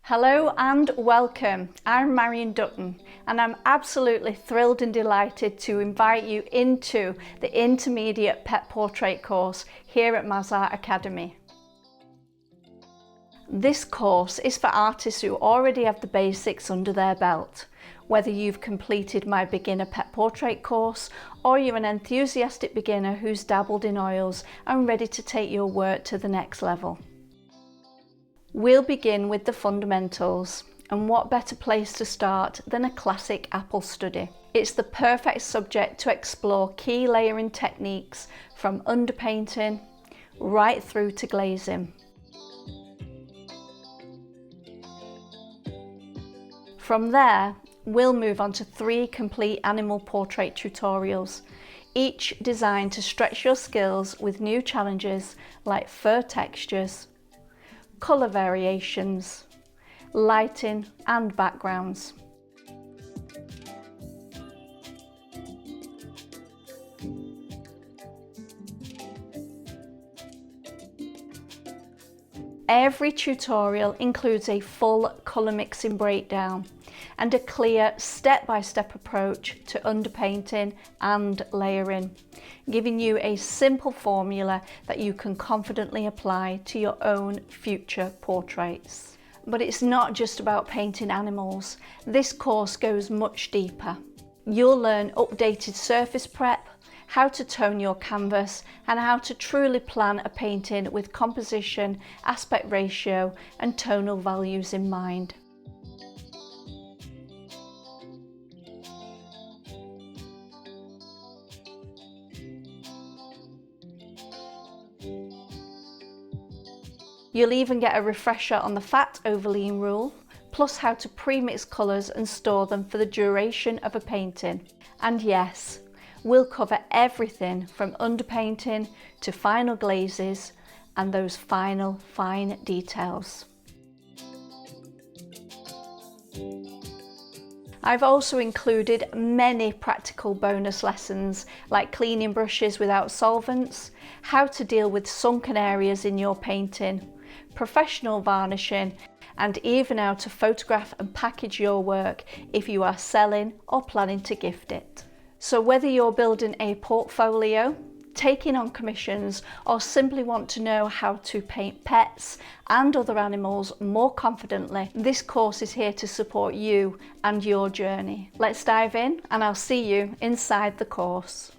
Hello and welcome. I'm Marion Dutton and I'm absolutely thrilled and delighted to invite you into the Intermediate Pet Portrait course here at MazArt Academy. This course is for artists who already have the basics under their belt. Whether you've completed my beginner pet portrait course or you're an enthusiastic beginner who's dabbled in oils and ready to take your work to the next level. We'll begin with the fundamentals, and what better place to start than a classic apple study. It's the perfect subject to explore key layering techniques from underpainting right through to glazing. From there, we'll move on to 3 complete animal portrait tutorials, each designed to stretch your skills with new challenges like fur textures, colour variations, lighting and backgrounds. Every tutorial includes a full colour mixing breakdown and a clear step-by-step approach to underpainting and layering, giving you a simple formula that you can confidently apply to your own future portraits. But it's not just about painting animals. This course goes much deeper. You'll learn updated surface prep, how to tone your canvas, and how to truly plan a painting with composition, aspect ratio and tonal values in mind. You'll even get a refresher on the fat over lean rule, plus how to pre-mix colours and store them for the duration of a painting. And yes, we'll cover everything from underpainting to final glazes and those final fine details. I've also included many practical bonus lessons like cleaning brushes without solvents, how to deal with sunken areas in your painting, professional varnishing, and even how to photograph and package your work if you are selling or planning to gift it. So whether you're building a portfolio, taking on commissions, or simply want to know how to paint pets and other animals more confidently, this course is here to support you and your journey. Let's dive in and I'll see you inside the course.